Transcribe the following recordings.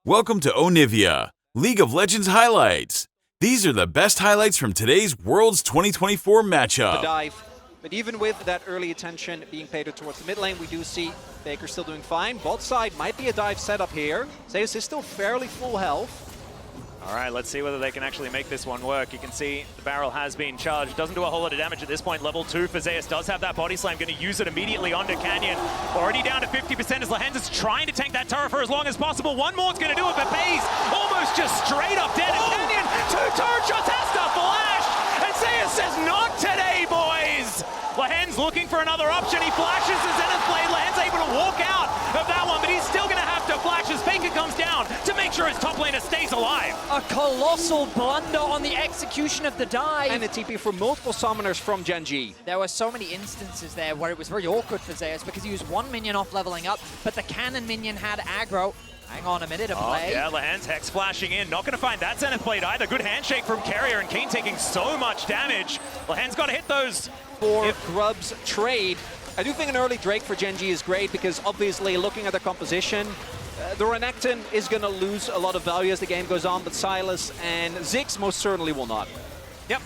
Welcome to Onivia, League of Legends highlights. These are the best highlights from today's Worlds 2024 matchup. The dive, but even with that early attention being paid towards the mid lane, we do see Faker still doing fine. Bot side might be a dive setup here. Zeus is still fairly full health. All right, let's see whether they can actually make this one work. You can see the barrel has been charged. Doesn't do a whole lot of damage at this point. Level 2 for Zeus does have that body slam. Going to use it immediately onto Canyon. Already down to 50% as Lehens is trying to tank that turret for as long as possible. One more's going to do it, but Pays almost just straight up dead. And Canyon, 2 turret shots, has to flash. And Zeus says, not today, boys. Lehens looking for another option. He flashes the Zenith Blade. Lehens able to walk out of that one, but he's still going to have to flash as Faker comes down to make sure his top laner stays alive. A colossal blunder on the execution of the dive. And a TP for multiple summoners from Gen.G. There were so many instances there where it was very awkward for Zeus because he was one minion off leveling up, but the cannon minion had aggro. Hang on a minute of play. Yeah, Lehens Hex flashing in. Not going to find that Zenith Blade either. Good handshake from Carrier, and Kane taking so much damage. Lehens got to hit those. For Grub's trade, I do think an early Drake for Gen.G is great because obviously looking at their composition, the Renekton is going to lose a lot of value as the game goes on, but Sylas and Ziggs most certainly will not. Yep.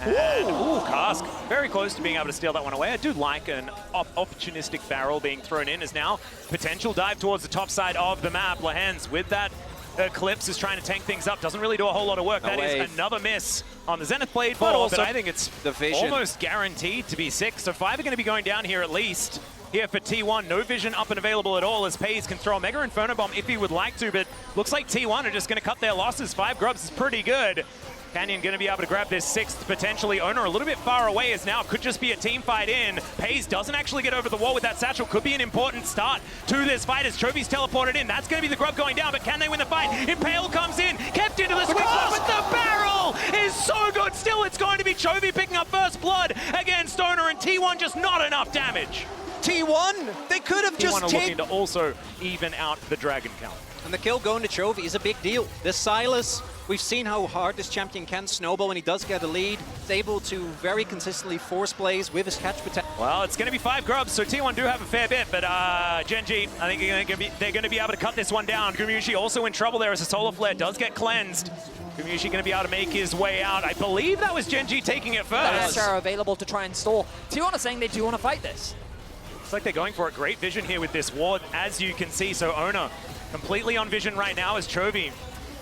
And, ooh, Cask very close to being able to steal that one away. I do like an opportunistic barrel being thrown in as now. Potential dive towards the top side of the map. Lehens with that Eclipse is trying to tank things up. Doesn't really do a whole lot of work. That is another miss on the Zenith Blade, but also I think it's almost guaranteed to be 6. So 5 are going to be going down here at least. Here for T1, no vision up and available at all as Pays can throw a Mega Inferno Bomb if he would like to, but looks like T1 are just going to cut their losses. 5 grubs is pretty good. Canyon going to be able to grab this 6th, potentially. Owner a little bit far away as now could just be a team fight in. Pays doesn't actually get over the wall with that satchel. Could be an important start to this fight as Chovy's teleported in. That's going to be the grub going down, but can they win the fight? Impale comes in, kept into the sweet spot, but the barrel is so good. Still, it's going to be Chovy picking up first blood against Owner, and T1 just not enough damage. T1, they could have just T1 are looking to also even out the dragon count. And the kill going to Chovy is a big deal. This Sylas, we've seen how hard this champion can snowball when he does get a lead. He's able to very consistently force plays with his catch potential. Well, it's going to be 5 grubs, so T1 do have a fair bit, but Gen.G, I think they're going to be able to cut this one down. Gumushi also in trouble there as the Solar Flare does get cleansed. Gumushi going to be able to make his way out. I believe that was Gen.G taking it first. That's available to try and stall. T1 are saying they do want to fight this. Looks like they're going for a great vision here with this ward, as you can see. So Owner completely on vision right now as Chovy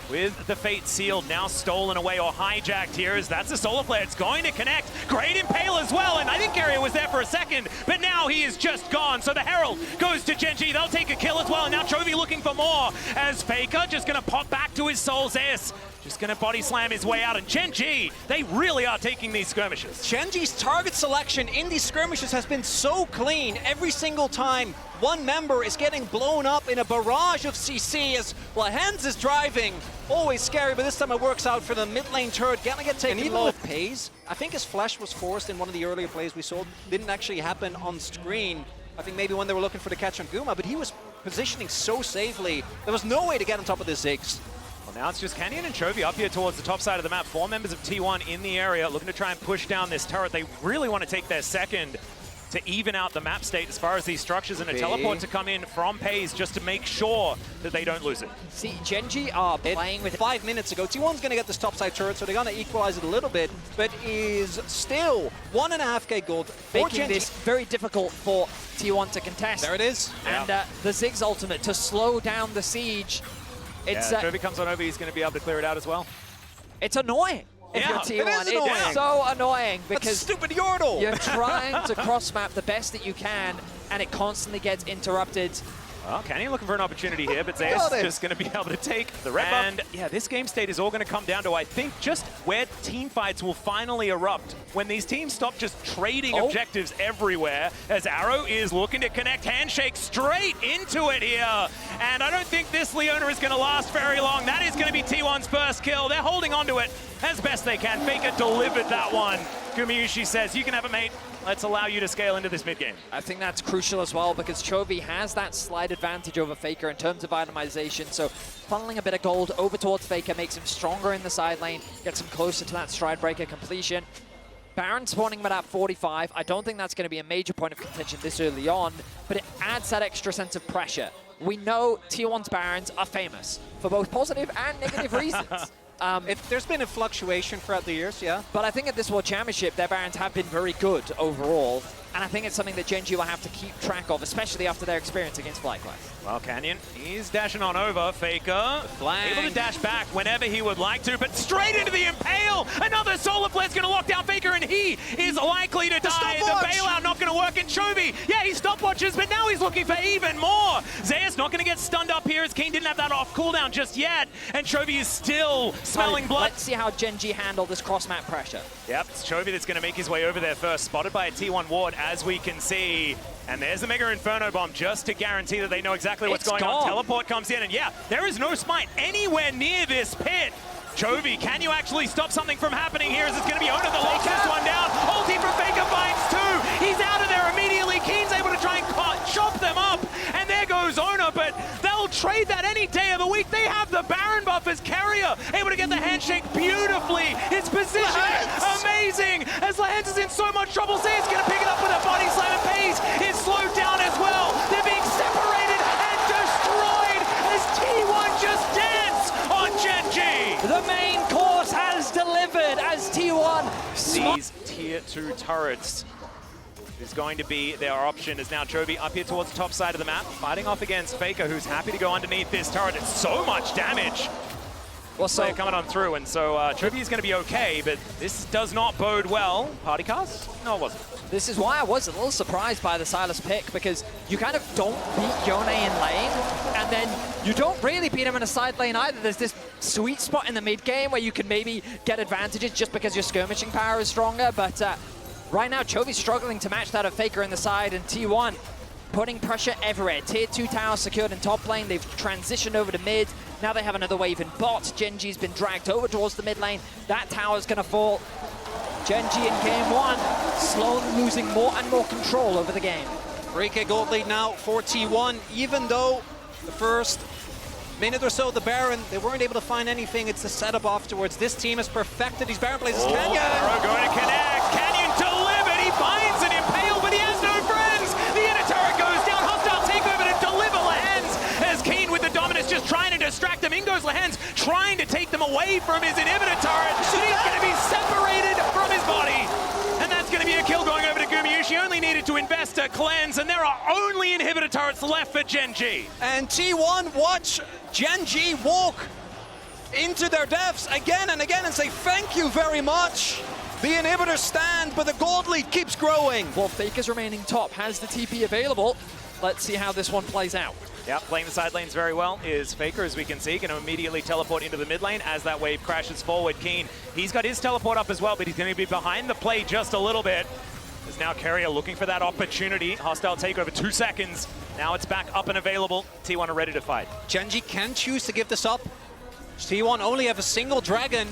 with the Fate sealed, now stolen away or hijacked here as that's the Solar Flare. It's going to connect. Great Impale as well, and I think Carrier was there for a second, but now he is just gone. So the Herald goes to Gen.G. They'll take a kill as well, and now Chovy looking for more as Faker just going to pop back to his soul. Zeus just going to body slam his way out, and Gen.G, they really are taking these skirmishes. Gen.G's target selection in these skirmishes has been so clean every single time. One member is getting blown up in a barrage of CC as Lehens is driving. Always scary, but this time it works out for the mid lane turret. Gonna get taken and even low. With Pays, I think his flash was forced in one of the earlier plays we saw. Didn't actually happen on screen. I think maybe when they were looking for the catch on Guma, but he was positioning so safely. There was no way to get on top of this Ziggs. Well, now it's just Canyon and Chovy up here towards the top side of the map. 4 members of T1 in the area looking to try and push down this turret. They really want to take their second to even out the map state as far as these structures, and a teleport to come in from Pays just to make sure that they don't lose it. See, Gen.G are playing with 5 minutes ago. T1's going to get this topside turret, so they're going to equalize it a little bit, but is still 1.5k gold for making this very difficult for T1 to contest. There it is. And the Ziggs ultimate to slow down the siege. It's Chovy comes on over, he's going to be able to clear it out as well. It's annoying. If you're T1, it's so annoying because that's stupid Yordle. You're trying to cross map the best that you can, and it constantly gets interrupted. Well, Canyon looking for an opportunity here, but Zeus just going to be able to take the red buff. And yeah, this game state is all going to come down to, I think, just where team fights will finally erupt. When these teams stop just trading objectives everywhere, as Arrow is looking to connect handshake straight into it here. And I don't think this Leona is going to last very long. That is going to be T1's first kill. They're holding on to it as best they can. Faker delivered that one. Gumayushi says, you can have it, mate. Let's allow you to scale into this mid-game. I think that's crucial as well because Chovy has that slight advantage over Faker in terms of itemization. So funneling a bit of gold over towards Faker makes him stronger in the side lane, gets him closer to that Stride Breaker completion. Baron spawning him at 45. I don't think that's going to be a major point of contention this early on, but it adds that extra sense of pressure. we know T1's Barons are famous for both positive and negative reasons. There's been a fluctuation throughout the years, yeah. But I think at this World Championship, their Barons have been very good overall. And I think it's something that Gen.G will have to keep track of, especially after their experience against FlyQuest. Well, Canyon, he's dashing on over. Faker, able to dash back whenever he would like to, but straight into the Impale! Another Solar Flare's going to lock down Faker, and he is likely to die. The bailout not going to work, and Chovy, yeah, he stopwatches, but now he's looking for even more. Zeus not going to get stunned up here, as Keen didn't have that off cooldown just yet, and Chovy is still smelling blood. Let's see how Gen.G handle this cross-map pressure. Yep, it's Chovy that's going to make his way over there first, spotted by a T1 ward, as we can see. And there's the Mega Inferno Bomb just to guarantee that they know exactly what's going on. Teleport comes in, and yeah, there is no smite anywhere near this pit. Chovy, can you actually stop something from happening here? Is it going to be Ona that locks this one down? Ulti from Faker finds two. He's out of there immediately. Keen's able to try and chop them up. And there goes Ona, but they'll trade that any day of the week. They have the Baron buff as Carrier, able to get the handshake beautifully. His position amazing. As Lehens is in so much trouble, Zay's going to pick it up with a body slam, and Pace is slowed down as well. They're being separated and destroyed as T1 just dance on Gen.G. The main course has delivered as T1. These tier 2 turrets is going to be their option, as now Chovy up here towards the top side of the map, fighting off against Faker, who's happy to go underneath this turret. It's so much damage. Well, so coming on through, and so Chovy is going to be okay, but this does not bode well. Party cast? No, it wasn't. This is why I was a little surprised by the Silas pick, because you kind of don't beat Yone in lane, and then you don't really beat him in a side lane either. There's this sweet spot in the mid game where you can maybe get advantages just because your skirmishing power is stronger, but right now Chovy's struggling to match that of Faker in the side, and T1 putting pressure everywhere. Tier 2 towers secured in top lane. They've transitioned over to mid. Now they have another wave in bot. Gen.G's been dragged over towards the mid lane. That tower's going to fall. Gen.G in game 1, slowly losing more and more control over the game. 3K gold lead now for T1, even though the first minute or so, the Baron, they weren't able to find anything. It's the setup afterwards. This team has perfected these Baron plays. Canyon! Arrow going to connect. Canyon delivered. He finds an Impale, but he has no friends. The inner turret goes down. Hostile takeover to deliver Lehens, as Keen with the dominance just trying to distract him. In goes Lehens, trying to take them away from his inhibitor turret. So he's going to be separated from his body. And that's going to be a kill going over to Gumiyu. She only needed to invest a cleanse, and there are only inhibitor turrets left for Gen.G. And T1 watch Gen.G walk into their deaths again and again and say thank you very much. The inhibitors stand, but the gold lead keeps growing. Well, Faker's remaining top, has the TP available. Let's see how this one plays out. Yeah, playing the side lanes very well is Faker, as we can see, going to immediately teleport into the mid lane as that wave crashes forward. Keen, he's got his teleport up as well, but he's going to be behind the play just a little bit. There's now Carrier looking for that opportunity. Hostile takeover, 2 seconds. Now it's back up and available. T1 are ready to fight. Gen.G can choose to give this up. T1 only have a single dragon,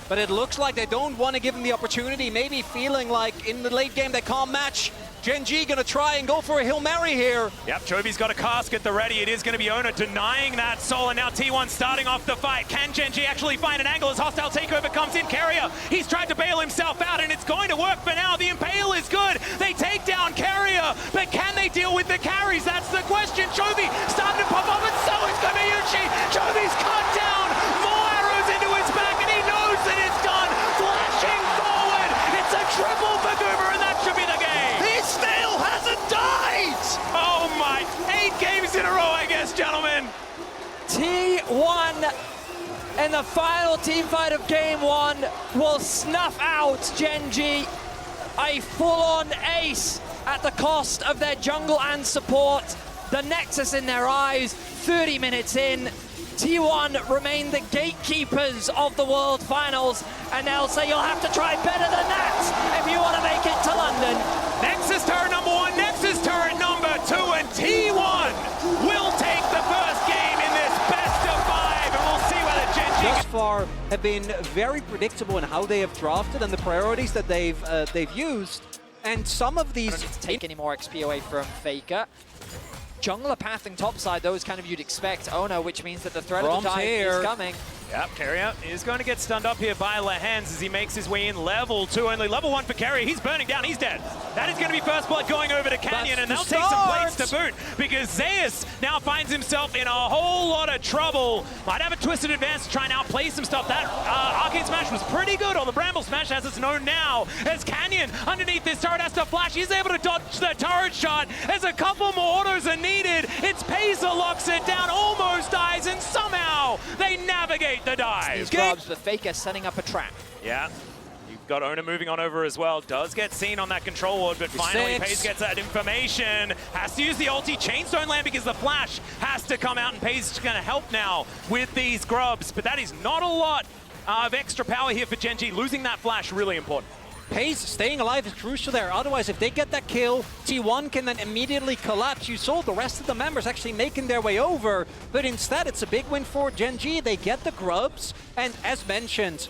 but it looks like they don't want to give him the opportunity, maybe feeling like in the late game they can't match. Gen.G gonna try and go for a Hail Mary here. Yep, Chovy's got a cask at the ready. It is gonna be Ona denying that soul, and now T1 starting off the fight. Can Gen.G actually find an angle as hostile takeover comes in? Carrier, he's tried to bail himself out, and it's going to work for now. The Impale is good. They take down Carrier, but can they deal with the carries? That's the question. Chovy starting to pop up, and so is Gumiyu. Chovy's cut down. More arrows into his back, and he knows that it's done. Flashing forward. It's a triple for Goober, and that should be the game. He still hasn't died! Oh my, 8 games in a row, I guess, gentlemen. T1 in the final team fight of game 1 will snuff out Gen.G. A full-on ace at the cost of their jungle and support. The Nexus in their eyes, 30 minutes in. T1 remain the gatekeepers of the World Finals, and they'll say you'll have to try better than that if you want to make it to London. Nexus turret number 1, Nexus turret number 2, and T1 will take the first game in this best of 5, and we'll see whether Gen.G thus far have been very predictable in how they have drafted and the priorities that they've used. And some of these don't need to take any more XP away from Faker. Jungler pathing topside, those kind of you'd expect. Oh no, which means that the threat of the dive is coming. Yep, Carrier is going to get stunned up here by Lehens as he makes his way in. Level 2 only. Level 1 for Carrier. He's burning down. He's dead. That is going to be first blood going over to Canyon, and they'll take some plates to boot because Zeus now finds himself in a whole lot of trouble. Might have a twisted advance to try and outplay some stuff. That Arcade Smash was pretty good, or the Bramble Smash as it's known now, as Canyon underneath this turret has to flash. He's able to dodge the turret shot as a couple more autos are needed. It's Pacer locks it down, almost dies, and somehow they navigate the dive. These grabs, but Faker setting up a trap. Yeah. You've got Ona moving on over as well. Does get seen on that control ward, but finally Pace gets that information. Has to use the ulti. Chains don't land because the flash has to come out, and Pace is going to help now with these grubs. But that is not a lot of extra power here for Gen.G. Losing that flash, really important. Pace staying alive is crucial there. Otherwise, if they get that kill, T1 can then immediately collapse. You saw the rest of the members actually making their way over, but instead it's a big win for Gen.G. They get the grubs, and as mentioned,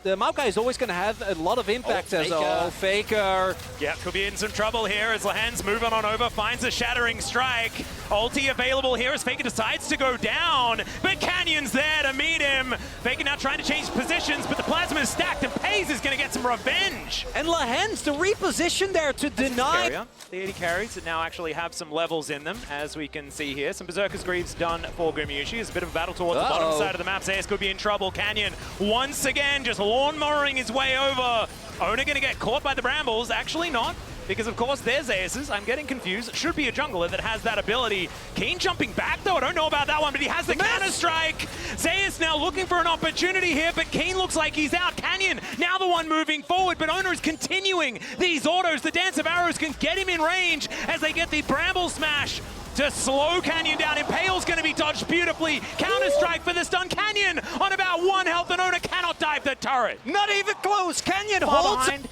the Maokai is always going to have a lot of impact as Faker. Yeah, could be in some trouble here as Lehens moving on over, finds a shattering strike. Ulti available here as Faker decides to go down, but Canyon's there to meet him. Faker now trying to change positions, but the plasma is stacked, and Paze is going to get some revenge. And Lehens, the reposition there to deny. The 80 carries that now actually have some levels in them, as we can see here. Some Berserker's Greaves done for Gumayushi. It's a bit of a battle towards the bottom side of the map. Zeus could be in trouble. Canyon once again just lawnmowering his way over. Ona going to get caught by the Brambles. Actually not, because of course there's Zeus's. I'm getting confused. Should be a jungler that has that ability. Keen jumping back though. I don't know about that one, but he has the counter-strike. Zeus now looking for an opportunity here, but Keen looks like he's out. Canyon now the one moving forward, but Ona is continuing these autos. The Dance of Arrows can get him in range as they get the Bramble Smash to slow Canyon down. Impale's going to be dodged beautifully. Counter-strike for the stun. Canyon on about 1 health, and Ona cannot dive the turret. Not even close. Canyon Far holds. behind.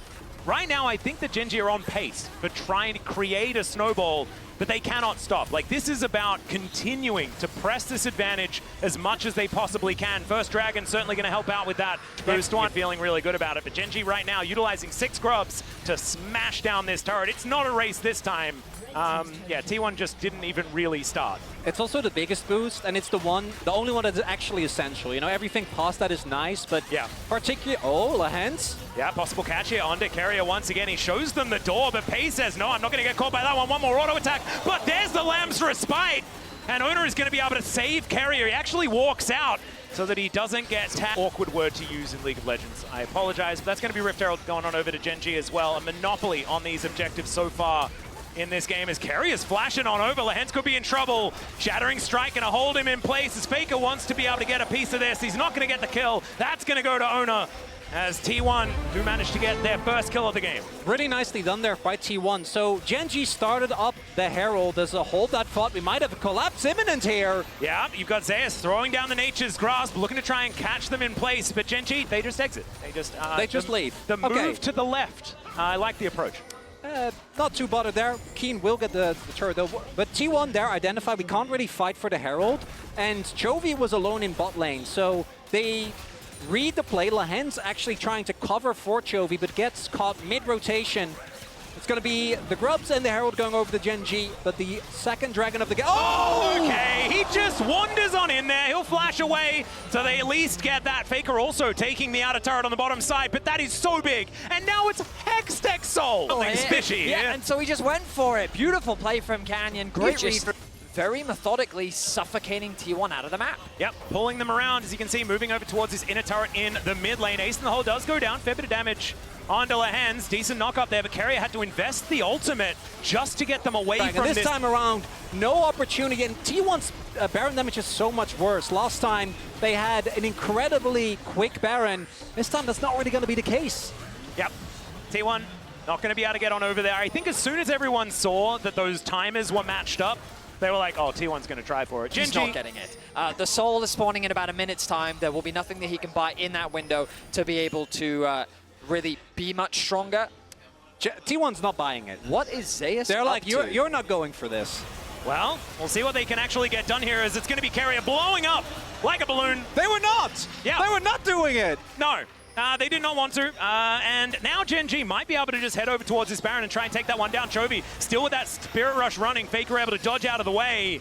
Right now, I think that Gen.G are on pace for trying to create a snowball, but they cannot stop. Like, this is about continuing to press this advantage as much as they possibly can. First Dragon certainly going to help out with that boost one. Feeling really good about it, but Gen.G right now utilizing 6 grubs to smash down this turret. It's not a race this time. Yeah, T1 just didn't even really start. It's also the biggest boost, and it's the only one that's actually essential. You know, everything past that is nice, but yeah, particularly, Lehens. Yeah, possible catch here onto Carrier once again. He shows them the door, but Pace says, no, I'm not going to get caught by that one. One more auto attack, but there's the Lamb's Respite, and Ona is going to be able to save Carrier. He actually walks out so that he doesn't get tapped. Awkward word to use in League of Legends. I apologize, but that's going to be Rift Herald going on over to Gen.G as well. A monopoly on these objectives so far in this game as Carrier's flashing on over. Lehens could be in trouble. Shattering Strike gonna hold him in place as Faker wants to be able to get a piece of this. He's not gonna get the kill. That's gonna go to Ona as T1 do manage to get their first kill of the game. Really nicely done there by T1. So Gen.G started up the Herald as a hold that fought. We might have a collapse imminent here. Yeah, you've got Zeus throwing down the Nature's Grasp, looking to try and catch them in place, but Gen.G, they just exit. They just leave. The move to the left. I like the approach. Not too bothered there. Keen will get the turret though. But T1 there identified we can't really fight for the Herald. And Chovy was alone in bot lane. So they read the play. Lehens actually trying to cover for Chovy, but gets caught mid-rotation. It's going to be the Grubs and the Herald going over to Gen.G, but the second Dragon of the game. Oh! Okay, he just wanders on in there. He'll flash away, so they at least get that. Faker also taking the outer turret on the bottom side, but that is so big. And now it's Hextech Soul. Something fishy. Yeah, and so he just went for it. Beautiful play from Canyon. Great read. Very methodically suffocating T1 out of the map. Yep, pulling them around, as you can see, moving over towards his inner turret in the mid lane. Ace in the hole does go down. Fair bit of damage onto Lehens. Decent knock up there, but Carrier had to invest the ultimate just to get them away from this. This time around, no opportunity. And T1's Baron damage is so much worse. Last time, they had an incredibly quick Baron. This time, that's not really going to be the case. Yep, T1 not going to be able to get on over there. I think as soon as everyone saw that those timers were matched up, they were like, oh, T1's going to try for it. He's not getting it. The Soul is spawning in about a minute's time. There will be nothing that he can buy in that window to be able to really be much stronger. T1's not buying it. What is Zeus They're like, up to? you're not going for this. Well, we'll see what they can actually get done here, as it's going to be Carrier blowing up like a balloon. They were not! Yeah. They were not doing it! No. They did not want to, and now Gen.G might be able to just head over towards this Baron and try and take that one down. Chovy still with that Spirit Rush running. Faker able to dodge out of the way.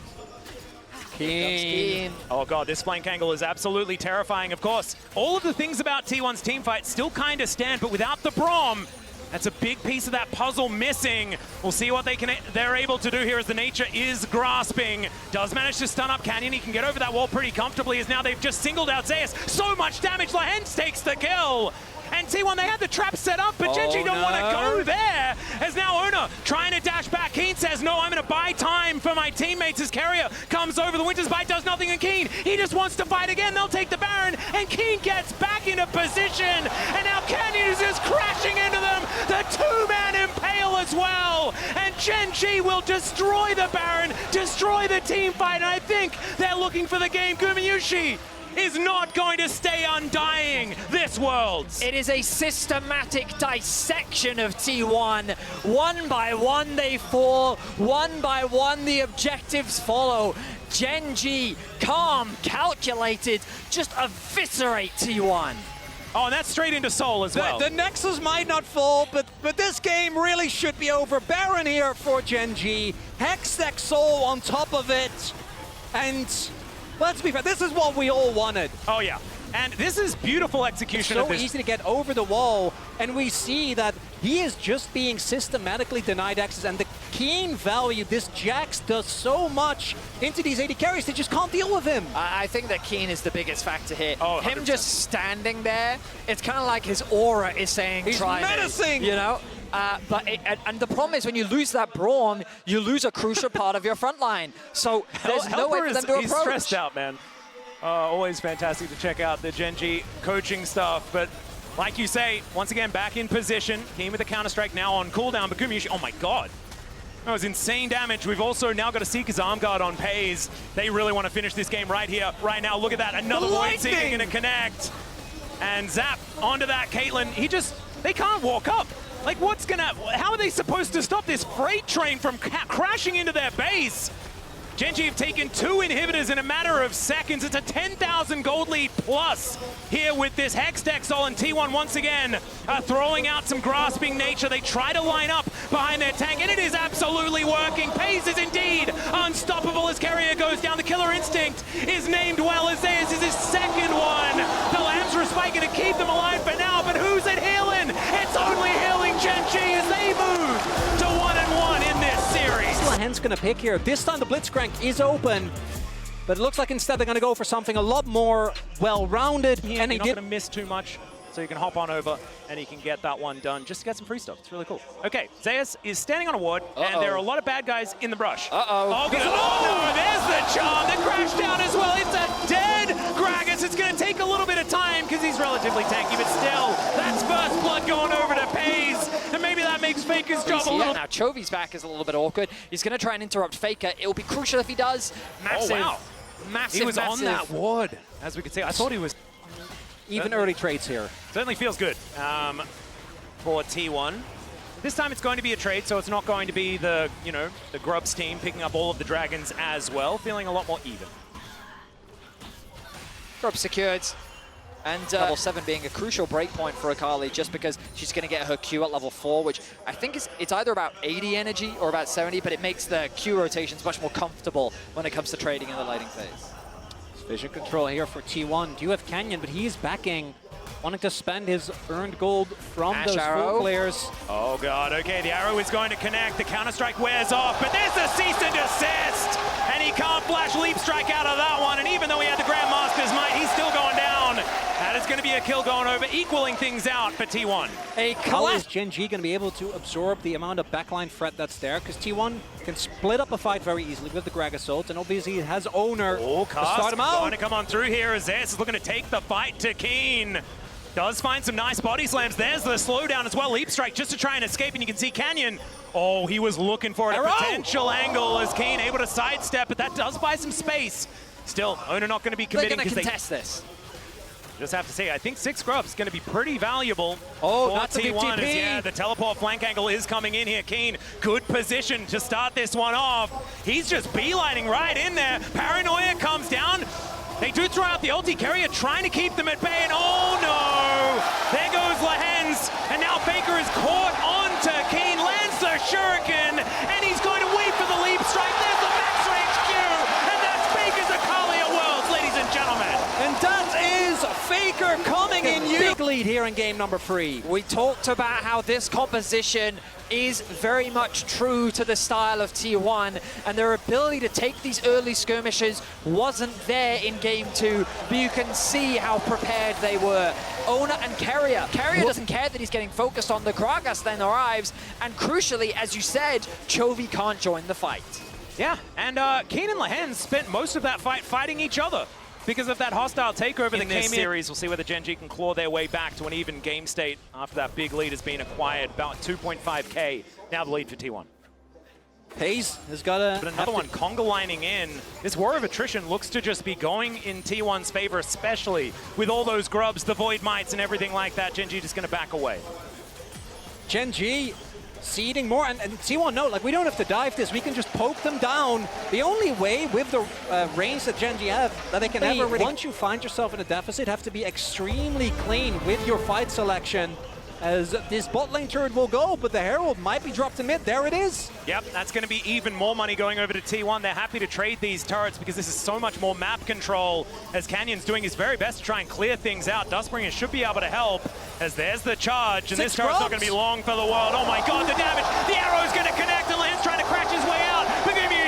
Keen. Oh god, this flank angle is absolutely terrifying. Of course, all of the things about T1's teamfight still kind of stand, but without the Braum, that's a big piece of that puzzle missing. We'll see what they're able to do here as the nature is grasping. Does manage to stun up Canyon. He can get over that wall pretty comfortably as now they've just singled out Zeus. So much damage. Lahens takes the kill. And T1, they had the trap set up, but Gen.G don't want to go there. As now Ona trying to dash back. Keen says, no, I'm going to buy time for my teammates as Carrier comes over. The Winter's Bite does nothing, and Keen, he just wants to fight again. They'll take the Baron, and Keen gets back into position. And now Canyon is just crashing into them. The two-man impale as well. And Gen.G will destroy the Baron, destroy the team fight, and I think they're looking for the game. Gumayushi is not going to stay undying this Worlds. It is a systematic dissection of T1. One by one they fall, one by one the objectives follow. Gen.G, calm, calculated, just eviscerate T1. Oh, and that's straight into Soul as well. The Nexus might not fall, but this game really should be over. Baron here for Gen.G. Hextech Soul on top of it. And let's be fair, this is what we all wanted. Oh yeah, and this is beautiful execution It's of so this. easy to get over the wall, and we see that he is just being systematically denied access, and the Keen value, this Jax does so much into these AD carries, they just can't deal with him. I think that Keen is the biggest factor here. Oh, Him 100%. just standing there, it's kind of like his aura is saying, He's try menacing. me, you know? And the problem is when you lose that Braum, you lose a crucial part of your front line. So there's no way for them to He's approach. stressed out, man. Always fantastic to check out the Gen.G coaching stuff, but like you say, once again, back in position. Keen with the counter-strike now on cooldown, but Gumayushi, oh my god. That was insane damage. We've also now got a Seeker's Arm Guard on Pays. They really want to finish this game right here, right now. Look at that, another Void Seeker going to connect. And Zap onto that Caitlyn. They can't walk up. Like, how are they supposed to stop this freight train from crashing into their base? Gen.G have taken 2 inhibitors in a matter of seconds. It's a 10,000 gold lead plus here with this Hextech Soul, and T1 once again throwing out some grasping nature. They try to line up behind their tank, and it is absolutely working. Pays is indeed unstoppable as Carrier goes down. The Killer Instinct is named well as theirs is his second one. The Lambs Respite going to keep them alive for now, but who's it healing? It's only healing Gen.G as they move to 1-1 in this series. Lahen's gonna pick here. This time the Blitzcrank is open, but it looks like instead they're gonna go for something a lot more well-rounded. And they you're not did. going to miss too much, so you can hop on over and you can get that one done just to get some free stuff. It's really cool. Okay, Zeus is standing on a ward, and there are a lot of bad guys in the brush. Oh no, there's the charm that crashed down as well. It's a dead Gragas. It's going to take a little bit of time because he's relatively tanky, but still, that's first blood going over to Pays, and maybe that makes Faker's job a little... Now Chovy's back is a little bit awkward. He's going to try and interrupt Faker. It'll be crucial if he does. Massive, wow. massive, He was massive. on that ward, as we could see. I thought he was... Even early trades here. Certainly feels good for T1. This time it's going to be a trade, so it's not going to be the, the Grubs team picking up all of the dragons as well. Feeling a lot more even. Grub secured. And level 7 being a crucial breakpoint for Akali just because she's going to get her Q at level 4, which I think it's either about 80 energy or about 70, but it makes the Q rotations much more comfortable when it comes to trading in the lighting phase. Vision control here for T1. Do have Canyon, but he's backing, wanting to spend his earned gold from Ash those arrow. 4 players. Oh god, okay, the arrow is going to connect. The counter-strike wears off, but there's the cease and desist! And he can't flash leap strike out of that one, and even though he had the Grandmaster's might, he's still going down. That is going to be a kill going over, equaling things out for T1. How is Gen.G going to be able to absorb the amount of backline threat that's there? Because T1 can split up a fight very easily with the Greg Assault, and obviously he has Owner to start him out. Going to come on through here as Zeus is looking to take the fight to Keen. Does find some nice body slams. There's the slowdown as well. Leap strike just to try and escape, and you can see Canyon. Oh, he was looking for a potential angle as Keen able to sidestep, but that does buy some space. Still, Owner not going to be committing. They're going to contest this. Just have to say, I think 6 Grubs is going to be pretty valuable for that's T1. TP. Yeah, the teleport flank angle is coming in here. Keen, good position to start this one off. He's just beelining right in there. Paranoia comes down. They do throw out the ulti. Carrier trying to keep them at bay, and oh no! There goes Lahens, and now Faker is caught onto Keen, lands the shuriken, and he's going to wait for the leap strike. There's the max range Q, and that's Faker's Faker coming in big lead here in game number 3. We talked about how this composition is very much true to the style of T1, and their ability to take these early skirmishes wasn't there in game 2, but you can see how prepared they were. Ona and Keria. Keria doesn't care that he's getting focused on the Gragas then arrives, and crucially, as you said, Chovy can't join the fight. Yeah, and Keen and Lehens spent most of that fight fighting each other because of that hostile takeover that came in. Series, we'll see whether Gen.G can claw their way back to an even game state after that big lead has been acquired. About 2.5k, now the lead for T1. Hayes has got a... But another one, conga lining in. This war of attrition looks to just be going in T1's favor, especially with all those grubs, the Void Mites and everything like that. Gen.G just going to back away. Gen.G seeding more, and T1 no, like we don't have to dive this, we can just poke them down. The only way with the range that Gen.G have that they can ever really, once you find yourself in a deficit, have to be extremely clean with your fight selection, as this bot lane turret will go, but the Herald might be dropped in mid. There it is. Yep, that's going to be even more money going over to T1. They're happy to trade these turrets because this is so much more map control, as Canyon's doing his very best to try and clear things out. Dustbringer should be able to help, as there's the charge, and this turret's not going to be long for the world. Oh my god, the damage! The arrow's going to connect, and Lance trying to crash his way out.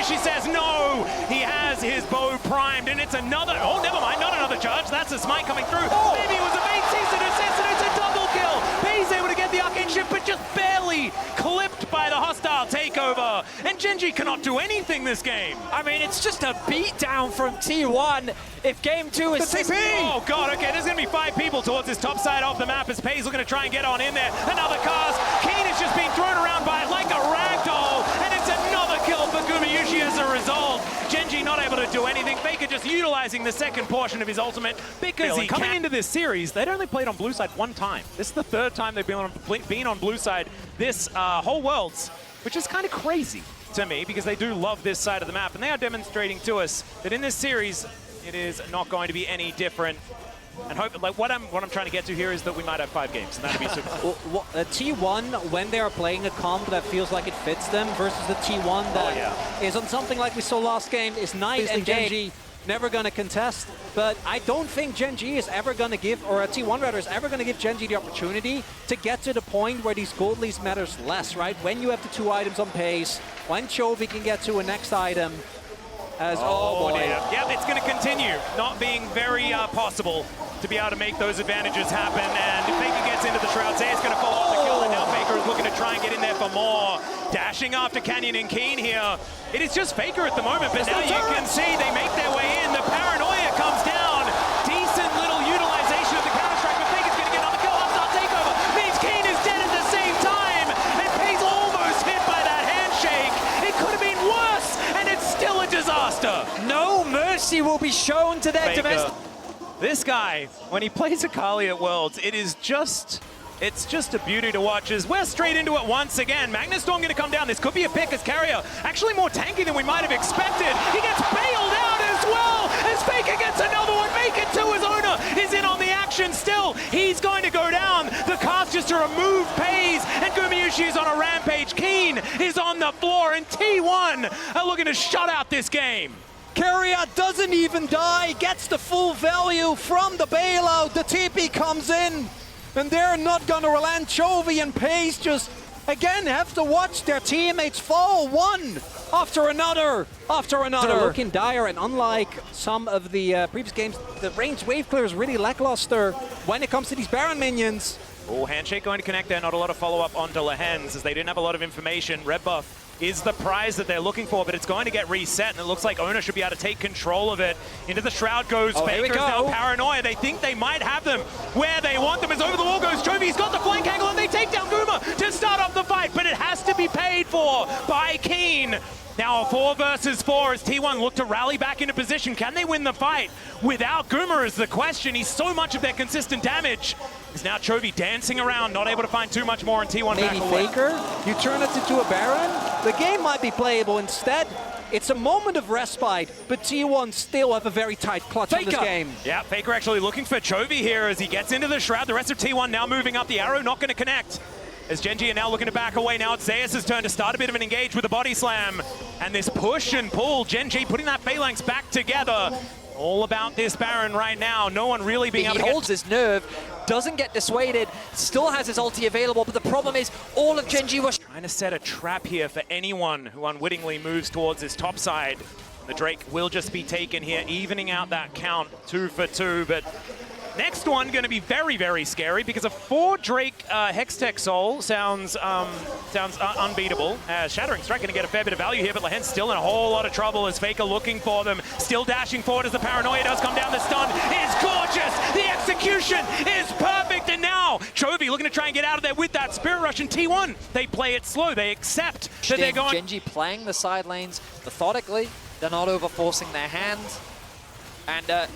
She says no! He has his bow primed, and it's another... Oh, never mind, not another charge. That's a smite coming through. Oh. Maybe it was a bait, sees an assist, and it's a double kill! He's able to get the arcane shift, but just barely clipped by the hostile takeover. And Gen.G cannot do anything this game. I mean, it's just a beatdown from T1. If game 2 is... The TP! Oh god, okay, there's going to be 5 people towards this top side of the map as Pay's looking to try and get on in there. Another cast. Keen is just being thrown around by it like a ragdoll, and it's another kill for Gumayushi as a result. Gen.G not able to do anything. Faker just utilizing the second portion of his ultimate because he coming into this series, they'd only played on blue side one time. This is the third time they've been on blue side this whole Worlds, which is kind of crazy to me because they do love this side of the map, and they are demonstrating to us that in this series, it is not going to be any different. And hope, like what I'm trying to get to here is that we might have 5 games, and that'd be super cool. T1, when they are playing a comp that feels like it fits them, versus the T1 that is on something like we saw last game, is Knight and Gen.G never going to contest. But I don't think Gen.G is ever going to give, or a T1 rather, is ever going to give Gen.G the opportunity to get to the point where these gold leads matters less, right? When you have the 2 items on pace, when Chovy can get to a next item, as oh boy. Yeah, it's going to continue not being very possible to be able to make those advantages happen. And if Faker gets into the Shroud, Zay's going to follow up the kill, and now Faker is looking to try and get in there for more. Dashing after Canyon and Keen here. It is just Faker at the moment, but now you can see they make their way in. The paranoia comes down. Decent little utilization of the Counter-Strike, but Faker's going to get another kill. Hostile takeover means Keen is dead at the same time, and Pay's almost hit by that handshake. It could have been worse, and it's still a disaster. No mercy will be shown to their domestic. This guy, when he plays Akali at Worlds, it's just a beauty to watch as we're straight into it once again. Magnus Storm going to come down. This could be a pick as Carrier. Actually more tanky than we might have expected. He gets bailed out as well as Faker gets another one. Make it 2 as Ona is in on the action still. He's going to go down. The cast just to remove Pays, and Gumayushi is on a rampage. Keen is on the floor, and T1 are looking to shut out this game. Keria doesn't even die, gets the full value from the bailout. The TP comes in, and they're not gonna relent. Chovy and Pace just, again, have to watch their teammates fall one after another, after another. They're looking dire, and unlike some of the previous games, the ranged wave clear is really lackluster when it comes to these Baron minions. Oh, handshake going to connect there. Not a lot of follow-up on Lehens as they didn't have a lot of information. Red buff is the prize that they're looking for, but it's going to get reset, and it looks like Ona should be able to take control of it. Into the Shroud goes Faker, now paranoia. They think they might have them where they want them, as over the wall goes Chovy. He's got the flank angle, and they take down Guma to start off the fight, but it has to be paid for by Keen. Now a 4 versus 4 as T1 look to rally back into position. Can they win the fight without Guma is the question. He's so much of their consistent damage. Is now Chovy dancing around, not able to find too much more, and T1 maybe back away. Faker, you turn it into a Baron, the game might be playable. Instead, it's a moment of respite, but T1 still have a very tight clutch on this game. Yeah, Faker actually looking for Chovy here as he gets into the Shroud. The rest of T1 now moving up. The arrow not going to connect. As Gen.G are now looking to back away. Now it's Zayas' turn to start a bit of an engage with the body slam. And this push and pull, Gen.G putting that phalanx back together. All about this Baron right now. No one really being able to He holds his nerve, doesn't get dissuaded, still has his ulti available, but the problem is all of Gen.G was trying to set a trap here for anyone who unwittingly moves towards his top side. The Drake will just be taken here, evening out that count 2 for 2, but next one going to be very, very scary because a 4 Drake Hextech Soul sounds unbeatable. Shattering Strike going to get a fair bit of value here, but Lahen's still in a whole lot of trouble as Faker looking for them. Still dashing forward as the paranoia does come down. The stun is gorgeous. The execution is perfect. And now Chovy looking to try and get out of there with that Spirit Rush in T1. They play it slow. They accept that they're going. Gen.G playing the side lanes methodically. They're not over-forcing their hand. And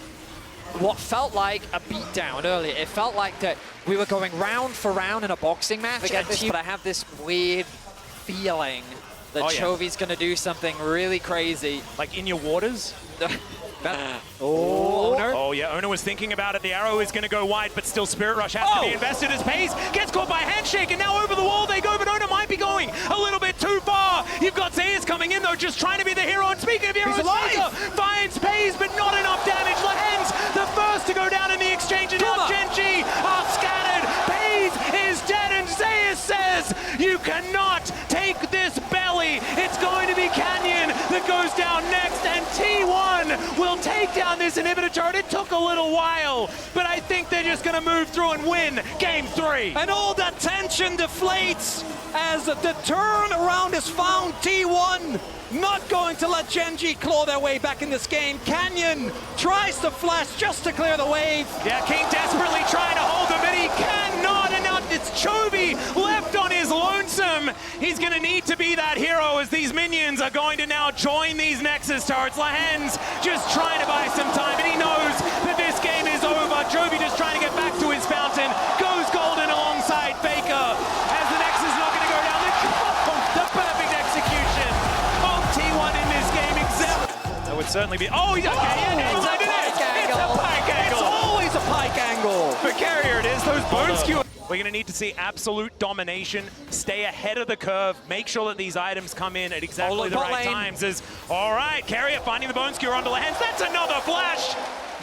what felt like a beatdown earlier. It felt like that we were going round for round in a boxing match. But I have this weird feeling that Chovy's going to do something really crazy. Like in your waters? Owner? Oh yeah, Owner was thinking about it. The arrow is going to go wide, but still Spirit Rush has to be invested as Pace gets caught by Handshake, and now over the wall they go, but Owner might be going a little bit too far. You've got Zayas coming in though, just trying to be the hero, and speaking of heroes, Faker finds Pace, but not enough damage. Lahen's the first to go down in the exchange, and now Gen.G are scattered. Pace is dead, and Zayas says, you cannot take this belly. It's going to be Canyon that goes down next, and T1 will take down this inhibitor turret. It took a little while, but I think they're just going to move through and win Game 3. And all that tension deflates as the turnaround is found. T1 not going to let Gen.G claw their way back in this game. Canyon tries to flash just to clear the wave. Yeah, King desperately trying to hold him, but he cannot, and now it's Chovy left on his lonesome. He's going to need to be that hero as these minions are going to now join these Nexus turrets. Lahen's just trying to buy some time, and he knows that this game is over. Chovy just trying to get back to his fountain. Goes golden alongside Faker as the Nexus is not going to go down. The perfect execution of T1 in this game, except that would certainly be. Oh, okay, yeah, it's a pike angle. It's always a pike angle. For Carrier, it is those bone skewer. We're going to need to see absolute domination, stay ahead of the curve, make sure that these items come in at exactly the right times. All right, Carrier finding the bone skewer onto Lahen's. That's another flash.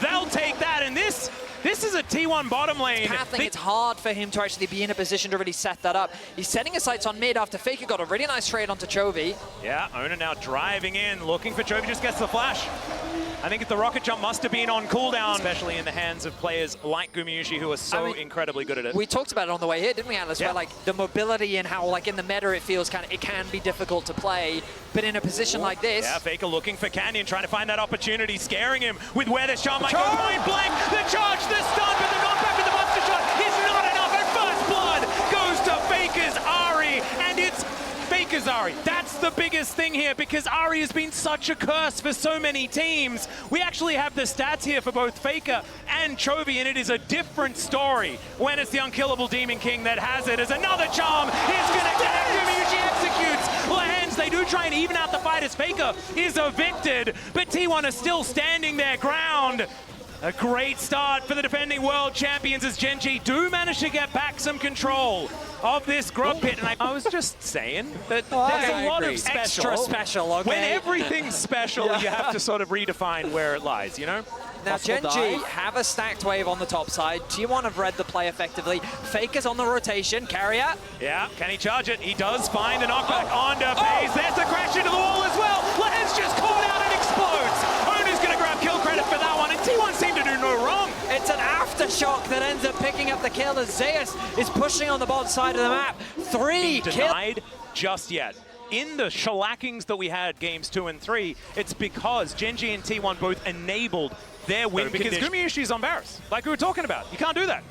They'll take that, and this is a T1 bottom lane. It's hard for him to actually be in a position to really set that up. He's setting his sights on mid after Faker got a really nice trade onto Chovy. Yeah, Owner now driving in, looking for Chovy, just gets the flash. I think the rocket jump must have been on cooldown, especially in the hands of players like Gumayusi, who are so incredibly good at it. We talked about it on the way here, didn't we, Atlas? Where like the mobility and how like in the meta it feels it can be difficult to play, but in a position like this. Yeah, Faker looking for Canyon, trying to find that opportunity, scaring him with where the shot might go. Point blank, the charge, the stun, but the knockback with the monster shot is not enough, and first blood goes to Faker's Ahri, and it's Faker's Ahri. That's the biggest thing here, because Ahri has been such a curse for so many teams. We actually have the stats here for both Faker and Chovy, and it is a different story when it's the unkillable Demon King that has it. As another charm is going to connect him. Usually executes Lahen's. They do try and even out the fight as Faker is evicted, but T1 are still standing their ground. A great start for the defending world champions as Gen.G do manage to get back some control of this grub pit. And I was just saying that there's a lot of extra special. Okay? When everything's special, you have to sort of redefine where it lies, you know? Now Gen.G have a stacked wave on the top side. T1 have read the play effectively. Faker's on the rotation. Carrier. Yeah, can he charge it? He does find a knockback onto Pace. There's the crash into the wall as well. Lahen's just caught out and explodes. Owner's going to grab kill credit for that one, and T1 seem to do no wrong. It's an aftershock that ends up picking up the kill as Zayas is pushing on the bottom side of the map. 3 kills. Denied just yet. In the shellackings that we had games 2 and 3, it's because Gen.G and T1 both enabled their win because Gumayusi is on Varus, like we were talking about. You can't do that.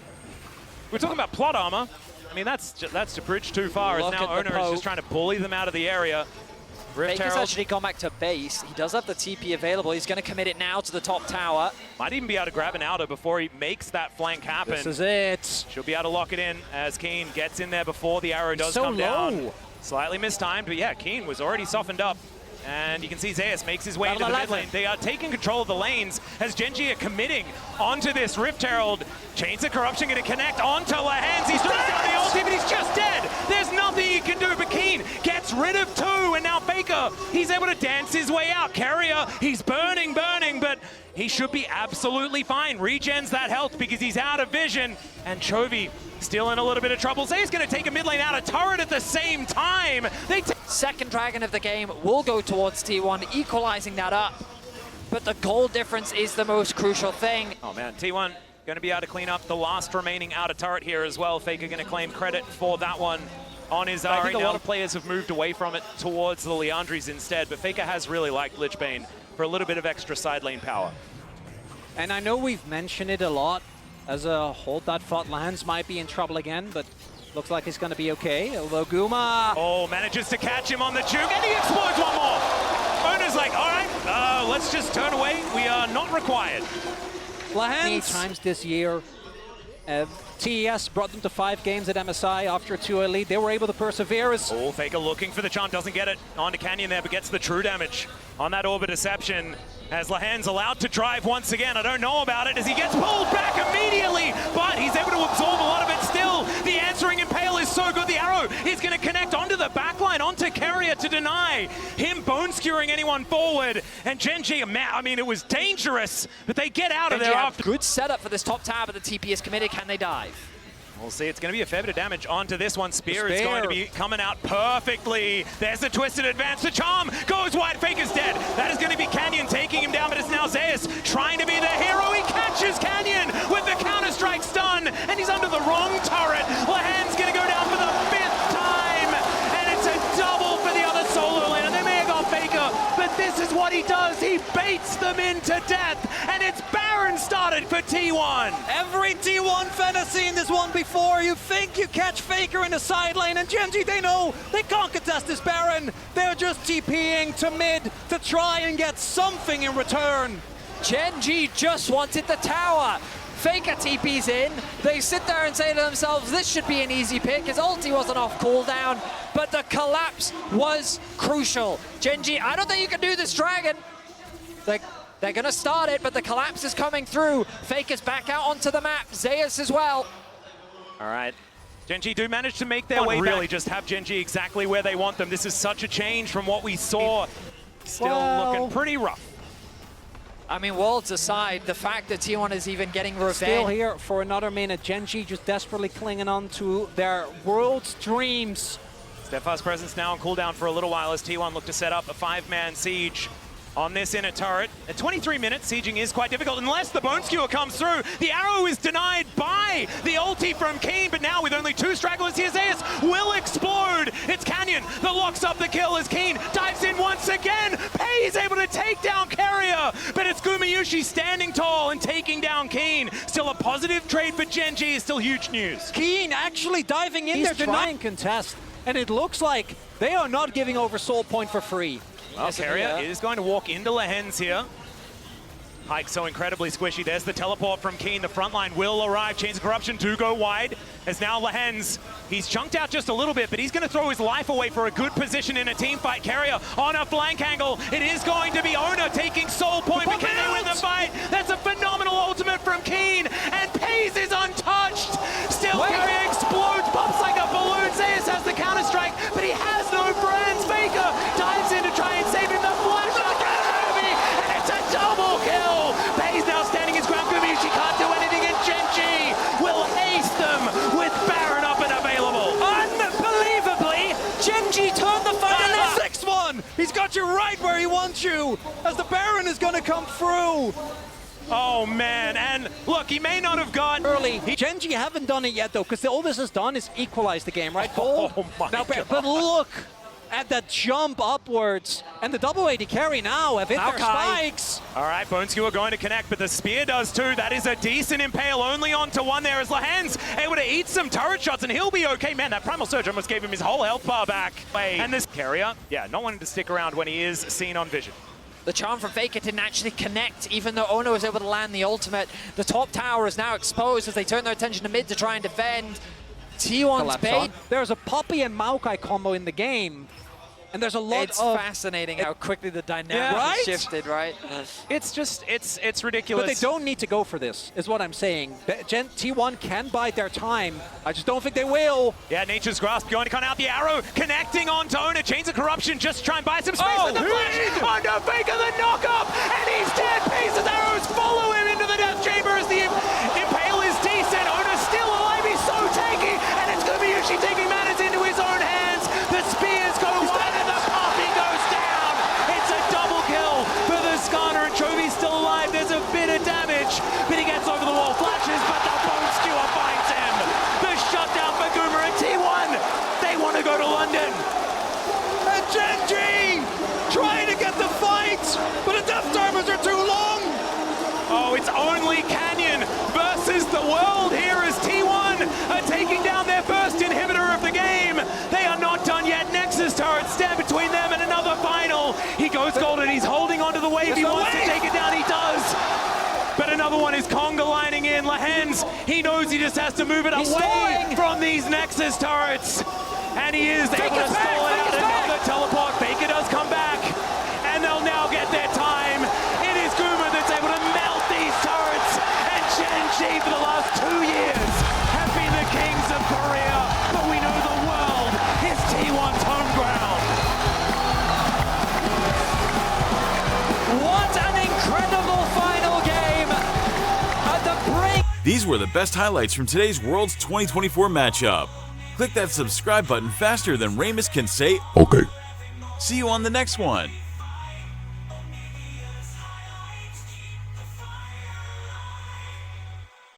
We're talking about plot armor. I mean, that's to bridge too far. As now Owner is just trying to bully them out of the area. Faker's actually gone back to base. He does have the TP available. He's going to commit it now to the top tower. Might even be able to grab an outer before he makes that flank happen. This is it. She'll be able to lock it in as Keen gets in there before the arrow does come down. Slightly mistimed, but yeah, Keen was already softened up. And you can see Zayas makes his way into the mid lane. They are taking control of the lanes as Gen.G are committing onto this Rift Herald. Chains of Corruption going to connect onto Lahen's. He's throwing down the ulti, but he's just dead. There's nothing he can do, but Keen gets rid of 2, and now Faker, he's able to dance his way out. Carrier, he's burning, but he should be absolutely fine. Regens that health because he's out of vision. And Chovy still in a little bit of trouble. Zay's going to take a mid lane out of turret at the same time. Second dragon of the game will go towards T1, equalizing that up. But the goal difference is the most crucial thing. Oh man, T1 going to be able to clean up the last remaining outer turret here as well. Faker going to claim credit for that one on his I right think now. a lot of players have moved away from it towards the Liandry's instead, but Faker has really liked Lichbane for a little bit of extra side lane power. And I know we've mentioned it a lot as a hold that thought Lands might be in trouble again, but looks like he's going to be okay. Although Guma... Oh, manages to catch him on the juke, and he explodes one more. Owner's like, all right, let's just turn away. We are not required. Many times this year, TES brought them to 5 games at MSI after a 2-0 lead. They were able to persevere. Oh, Faker looking for the charm, doesn't get it onto Canyon there, but gets the true damage on that Orbit Deception. As Lahan's allowed to drive once again. I don't know about it as he gets pulled back immediately, but he's able to absorb a lot of it still. The answering Impale is so good. The arrow is going to connect onto the backline, onto Carrier to deny him bone skewering anyone forward. And Gen.G, I mean, it was dangerous, but they get out of there after. Good setup for this top tower, but the TP is committed. Can they dive? We'll see. It's going to be a fair bit of damage onto this one. Spear is going to be coming out perfectly. There's a twisted advance. The charm goes wide. Faker's dead. That is going to be Canyon taking him down, but it's now Zeus trying to be the hero. He catches Canyon with the Counter-Strike stun, and he's under the wrong turret. Lahan's going to go down for the 5th time, and it's a double for the other solo laner. They may have got Faker, but this is what he does. He baits them into death, and it's Baron started for T1. Every T1 fan has seen this one before. You think you catch Faker in the side lane, and Gen.G, they know they can't contest this Baron. They're just TPing to mid to try and get something in return. Gen.G just wanted the tower. Faker TP's in. They sit there and say to themselves, this should be an easy pick. His ulti wasn't off cooldown, but the collapse was crucial. Gen.G, I don't think you can do this dragon. They're going to start it, but the collapse is coming through. Faker's back out onto the map. Zeus as well. All right. Gen.G do manage to make their way really back. Just have Gen.G exactly where they want them. This is such a change from what we saw. Still looking pretty rough. I mean, worlds aside, the fact that T1 is even getting revenge. Still here for another minute. Gen.G just desperately clinging on to their world's dreams. Steadfast presence now on cooldown for a little while as T1 look to set up a 5-man siege on this inner turret. At 23 minutes, sieging is quite difficult unless the Bone Skewer comes through. The arrow is denied by the ulti from Keen, but now with only 2 stragglers here, Zeus will explode. It's Canyon that locks up the kill as Keen dives in once again. Pei is able to take down Carrier, but it's Gumayushi standing tall and taking down Keen. Still a positive trade for Gen.G is still huge news. Keen actually diving in He's there to trying contest, and it looks like they are not giving over Soul Point for free. Well, Carrier is going to walk into Lahen's here. Pike so incredibly squishy. There's the teleport from Keen. The front line will arrive. Chains of Corruption do go wide. As now Lahen's, he's chunked out just a little bit, but he's going to throw his life away for a good position in a team fight. Carrier on a flank angle. It is going to be Ona taking Soul Point, but can they win the fight? That's a phenomenal ultimate from Keen, and Pays is untouched. Still, Carrier explodes, pops like a balloon. Zeus has the Counter-Strike, but he has no friends. Faker dives in to try and save him. The flash Heavy, and it's a double kill. Pays now standing his ground. Gumayushi can't do anything, and Gen.G will haste them with Baron up and available. Unbelievably, Gen.G turned the fight in the 6-1. He's got you right where he wants you, as the Baron is going to come through. Oh man, and look, he may not have got Early. Gen.G haven't done it yet though, because all this has done is equalize the game, right? Oh my now, God. But look at that jump upwards, and the double AD carry now have hit their spikes. All right, Bone Skewer going to connect, but the spear does too. That is a decent impale, only onto one there as Lahan's able to eat some turret shots, and he'll be okay. Man, that Primal Surge almost gave him his whole health bar back. And this Carrier, yeah, not wanting to stick around when he is seen on vision. The charm from Faker didn't actually connect, even though Ono was able to land the ultimate. The top tower is now exposed as they turn their attention to mid to try and defend. T1's bait. There's a Poppy and Maokai combo in the game, And there's a lot It's of... fascinating how quickly the dynamic Right? shifted, right? It's just, it's ridiculous. But they don't need to go for this, is what I'm saying. T1 can bide their time. I just don't think they will. Yeah, Nature's Grasp going to come out the arrow, connecting on Tona. Chains of Corruption just try and buy some space with the flash onto Faker, the knock-up, and he's dead. Pace's arrows follow him into the death chamber as the Impale is decent. Ona's still alive, he's so tanky, and it's Skirmishes taking matters into his own hands. The spears go wide and the coffee goes down. It's a double kill for the Skarner, and Chovy's still alive. There's a bit of damage, but he gets over the wall, flashes, but the Bone Skewer finds him. The shutdown for Goomer and T1. They want to go to London. And Gen.G trying to get the fight, but the death timers are too long. Oh, it's only Canyon versus the world here as T1 are taking down their first inhibitor of the game. They are not done yet. Nexus turrets stand between them and another final. He goes golden. He's holding onto the wave. He wants to take it down. He does. But another one is conga lining in. Lahens, he knows he just has to move it away from these Nexus turrets. And he is able to stall it out. Another teleport. Faker does come back. And they'll now get their time. It is Guma that's able to melt these turrets. And Gen.G for the last 2 years have been the kings of Korea. But we know the world is T1's home ground. What an incredible final game at the brink. These were the best highlights from today's Worlds 2024 matchup. Click that subscribe button faster than Ramus can say, Okay. see you on the next one.